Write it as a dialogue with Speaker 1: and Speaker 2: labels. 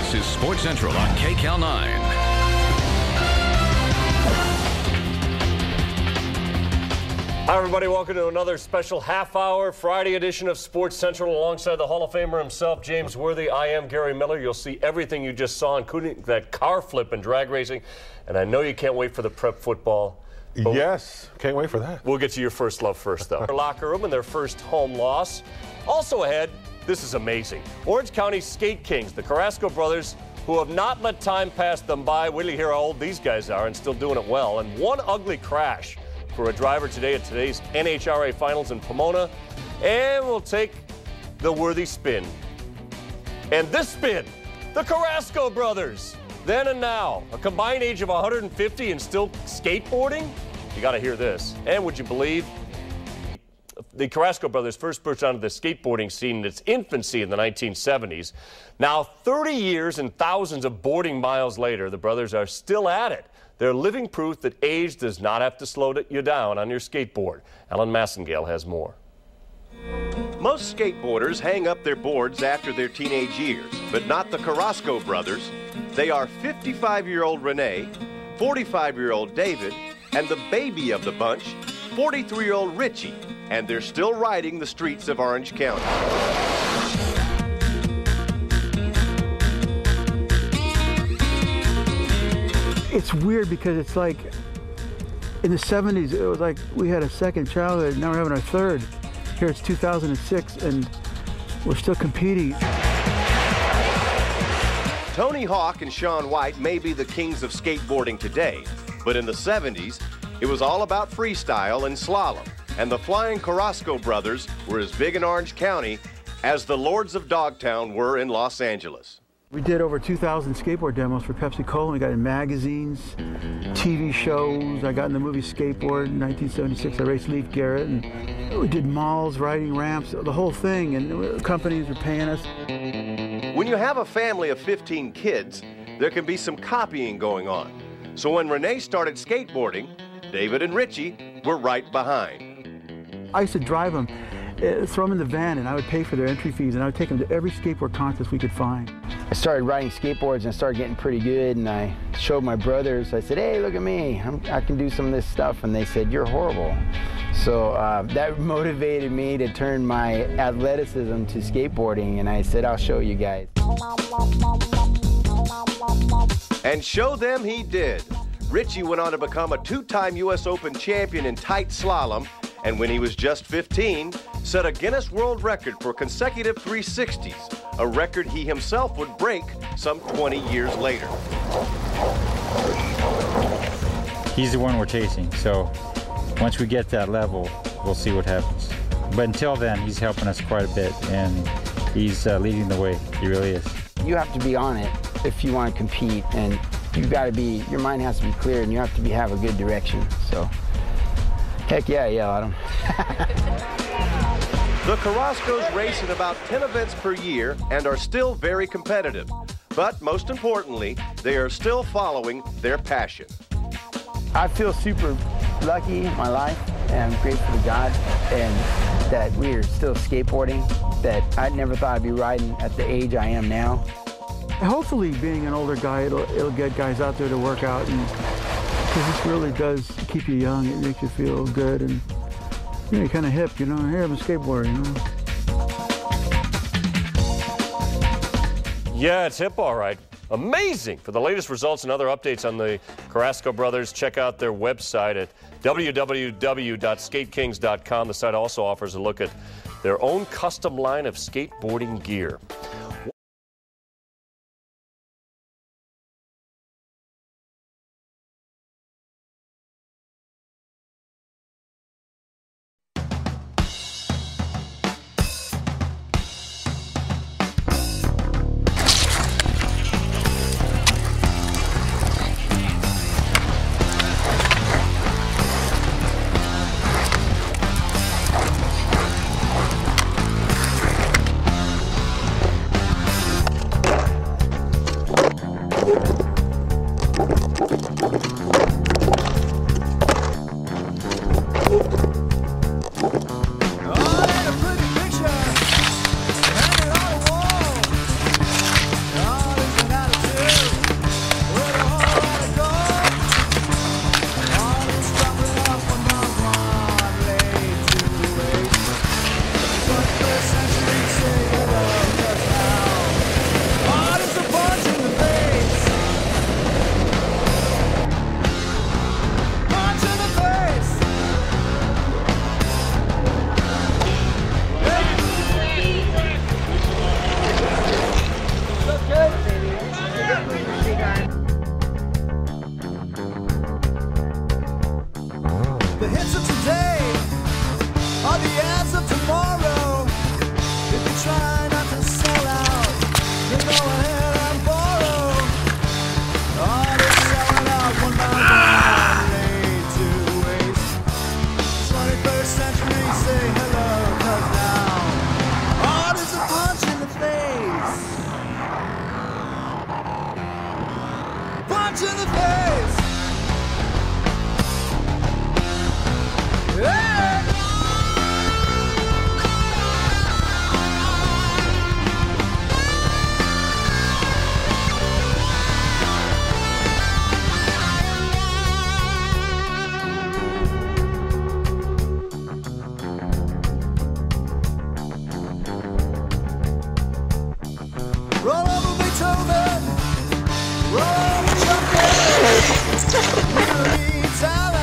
Speaker 1: This is Sports Central on KCAL 9.
Speaker 2: Hi, everybody. Welcome to another special half-hour Friday edition of Sports Central alongside the Hall of Famer himself, James Worthy. I am Gary Miller. You'll see everything you just saw, including that car flip and drag racing. And I know you can't wait for the prep football.
Speaker 3: Yes, can't wait for that.
Speaker 2: We'll get to your first love first, though. Their locker room and their first home loss. Also ahead, this is amazing. Orange County Skate Kings, the Carrasco brothers, who have not let time pass them by. Wait till you hear how old these guys are and still doing it well. And one ugly crash for a driver today at today's NHRA Finals in Pomona. And we'll take the Worthy spin. And this spin, the Carrasco brothers. Then and now, a combined age of 150 and still skateboarding? You got to hear this. And would you believe the Carrasco brothers first burst onto the skateboarding scene in its infancy in the 1970s. Now, 30 years and thousands of boarding miles later, the brothers are still at it. They're living proof that age does not have to slow you down on your skateboard. Alan Massengale has more.
Speaker 4: Most skateboarders hang up their boards after their teenage years, but not the Carrasco brothers. They are 55-year-old Renee, 45-year-old David, and the baby of the bunch, 43-year-old Richie, and they're still riding the streets of Orange County.
Speaker 5: It's weird because it's like in the 70s, it was like we had a second childhood, now we're having our third. Here it's 2006 and we're still competing.
Speaker 4: Tony Hawk and Shaun White may be the kings of skateboarding today, but in the 70s, it was all about freestyle and slalom, and the Flying Carrasco brothers were as big in Orange County as the Lords of Dogtown were in Los Angeles.
Speaker 5: We did over 2,000 skateboard demos for Pepsi-Cola. We got in magazines, TV shows. I got in the movie Skateboard in 1976. I raced Leif Garrett, and we did malls, riding ramps, the whole thing, and companies were paying us.
Speaker 4: When you have a family of 15 kids, there can be some copying going on. So when Renee started skateboarding, David and Richie were right behind.
Speaker 5: I used to drive them, throw them in the van, and I would pay for their entry fees, and I would take them to every skateboard contest we could find.
Speaker 6: I started riding skateboards and started getting pretty good, and I showed my brothers. I said, hey, look at me, I can do some of this stuff, and they said, you're horrible. So that motivated me to turn my athleticism to skateboarding, and I said, I'll show you guys.
Speaker 4: And show them he did. Richie went on to become a two-time U.S. Open champion in tight slalom, and when he was just 15, set a Guinness World Record for consecutive 360s, a record he himself would break some 20 years later.
Speaker 7: He's the one we're chasing, so once we get that level, we'll see what happens. But until then, he's helping us quite a bit, and he's leading the way. He really is.
Speaker 6: You have to be on it if you want to compete, and you've got to be, your mind has to be clear, and you have to have a good direction. So, heck yeah, yell at him.
Speaker 4: The Carrascos race in about 10 events per year and are still very competitive. But most importantly, they are still following their passion.
Speaker 6: I feel super lucky in my life, and I'm grateful to God and that we are still skateboarding, that I never thought I'd be riding at the age I am now.
Speaker 5: Hopefully, being an older guy, it'll get guys out there to work out, and because this really does keep you young. It makes you feel good, and you're kind of hip, you know. Here, I'm a skateboarder, you know.
Speaker 2: Yeah, it's hip, all right. Amazing. For the latest results and other updates on the Carrasco brothers, check out their website at www.skatekings.com. The site also offers a look at their own custom line of skateboarding gear.
Speaker 8: Roll over Beethoven, roll over Chuck Berry. You need time.